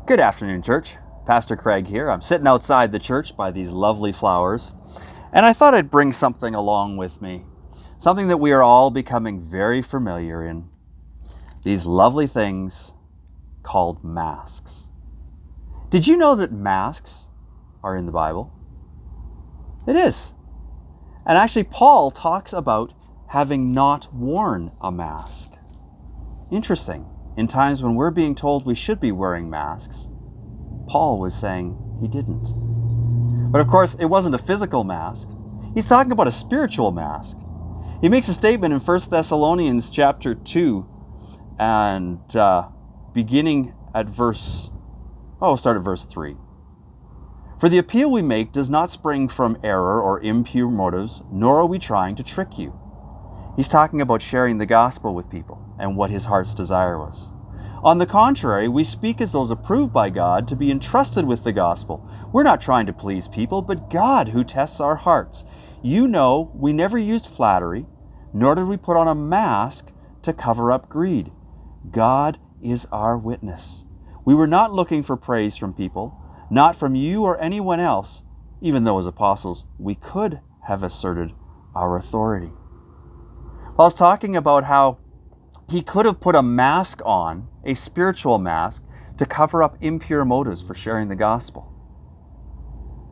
Good afternoon, church. Pastor Craig here. I'm sitting outside the church by these lovely flowers, and I thought I'd bring something along with me, something that we are all becoming very familiar in. These lovely things called masks. Did you know that masks are in the Bible? It is. And actually, Paul talks about having not worn a mask. Interesting. In times when we're being told we should be wearing masks, Paul was saying he didn't. But of course, it wasn't a physical mask. He's talking about a spiritual mask. He makes a statement in 1 Thessalonians chapter 2 and beginning at start at verse 3. For the appeal we make does not spring from error or impure motives, nor are we trying to trick you. He's talking about sharing the gospel with people and what his heart's desire was. On the contrary, we speak as those approved by God to be entrusted with the gospel. We're not trying to please people, but God who tests our hearts. You know, we never used flattery, nor did we put on a mask to cover up greed. God is our witness. We were not looking for praise from people, not from you or anyone else, even though as apostles we could have asserted our authority. Paul's talking about how he could have put a mask on, a spiritual mask, to cover up impure motives for sharing the gospel.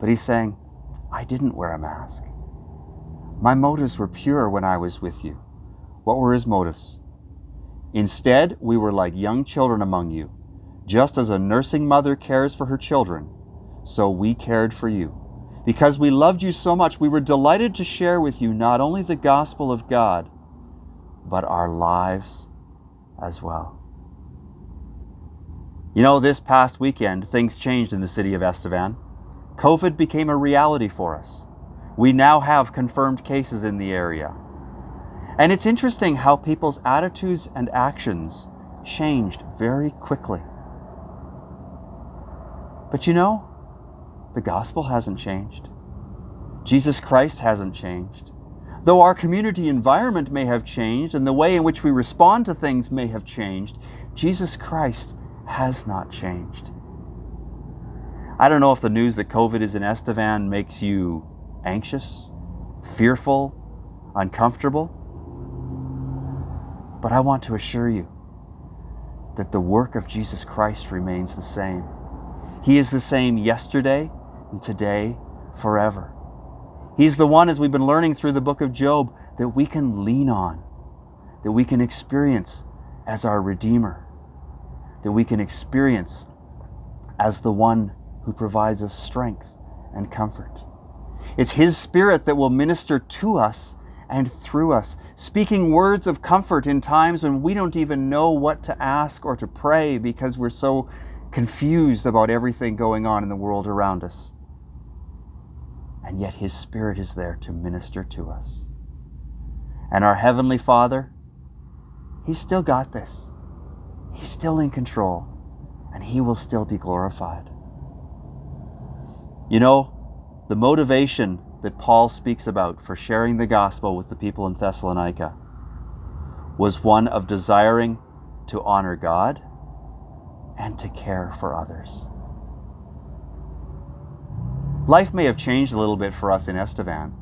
But he's saying, I didn't wear a mask. My motives were pure when I was with you. What were his motives? Instead, we were like young children among you. Just as a nursing mother cares for her children, so we cared for you. Because we loved you so much, we were delighted to share with you not only the gospel of God, but our lives as well. You know, this past weekend, things changed in the city of Estevan. COVID became a reality for us. We now have confirmed cases in the area. And it's interesting how people's attitudes and actions changed very quickly. But you know, the gospel hasn't changed. Jesus Christ hasn't changed. Though our community environment may have changed and the way in which we respond to things may have changed, Jesus Christ has not changed. I don't know if the news that COVID is in Estevan makes you anxious, fearful, uncomfortable, but I want to assure you that the work of Jesus Christ remains the same. He is the same yesterday and today, forever. He's the one, as we've been learning through the book of Job, that we can lean on, that we can experience as our Redeemer, that we can experience as the one who provides us strength and comfort. It's His Spirit that will minister to us and through us, speaking words of comfort in times when we don't even know what to ask or to pray because we're so confused about everything going on in the world around us. And yet His Spirit is there to minister to us. And our Heavenly Father, He's still got this. He's still in control, and He will still be glorified. You know, the motivation that Paul speaks about for sharing the gospel with the people in Thessalonica was one of desiring to honor God and to care for others. Life may have changed a little bit for us in Estevan,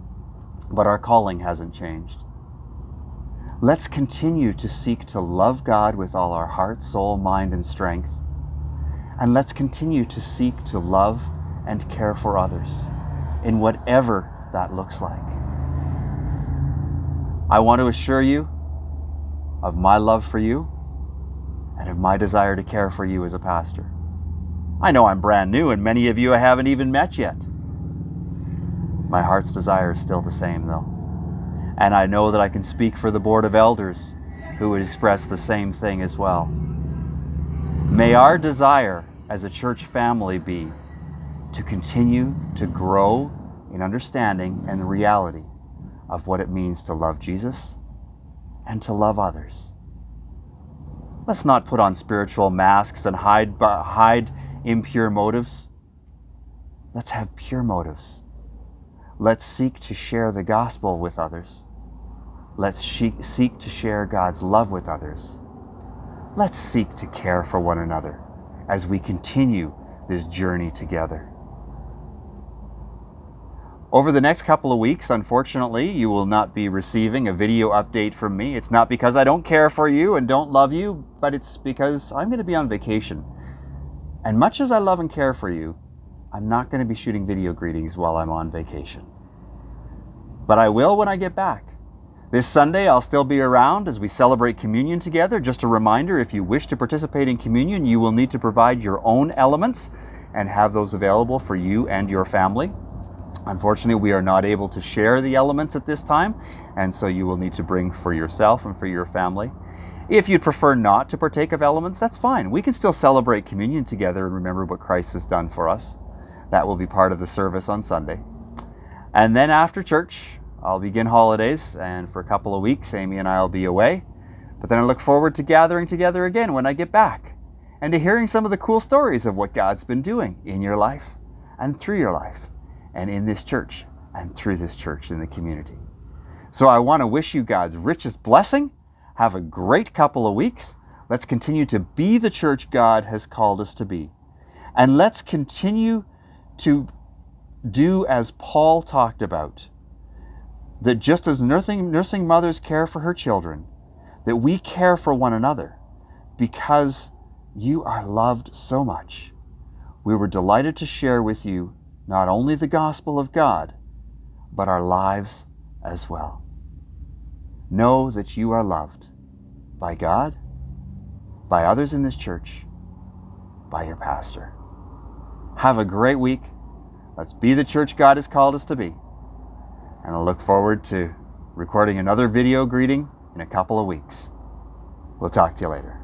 but our calling hasn't changed. Let's continue to seek to love God with all our heart, soul, mind, and strength. And let's continue to seek to love and care for others in whatever that looks like. I want to assure you of my love for you and of my desire to care for you as a pastor. I know I'm brand new and many of you I haven't even met yet. My heart's desire is still the same though. And I know that I can speak for the Board of Elders who would express the same thing as well. May our desire as a church family be to continue to grow in understanding and the reality of what it means to love Jesus and to love others. Let's not put on spiritual masks and hide impure motives. Let's have pure motives. Let's seek to share the gospel with others. Let's seek to share God's love with others. Let's seek to care for one another as we continue this journey together. Over the next couple of weeks, unfortunately, you will not be receiving a video update from me. It's not because I don't care for you and don't love you, but it's because I'm going to be on vacation. And much as I love and care for you, I'm not going to be shooting video greetings while I'm on vacation. But I will when I get back. This Sunday, I'll still be around as we celebrate communion together. Just a reminder, if you wish to participate in communion, you will need to provide your own elements and have those available for you and your family. Unfortunately, we are not able to share the elements at this time, and so you will need to bring for yourself and for your family. If you'd prefer not to partake of elements, that's fine. We can still celebrate communion together and remember what Christ has done for us. That will be part of the service on Sunday. And then after church, I'll begin holidays, and for a couple of weeks, Amy and I will be away. But then I look forward to gathering together again when I get back, and to hearing some of the cool stories of what God's been doing in your life and through your life, and in this church and through this church in the community. So I want to wish you God's richest blessing. Have a great couple of weeks. Let's continue to be the church God has called us to be. And let's continue to do as Paul talked about, that just as nursing mothers care for her children, that we care for one another because you are loved so much. We were delighted to share with you not only the gospel of God, but our lives as well. Know that you are loved by God, by others in this church, by your pastor. Have a great week. Let's be the church God has called us to be. And I look forward to recording another video greeting in a couple of weeks. We'll talk to you later.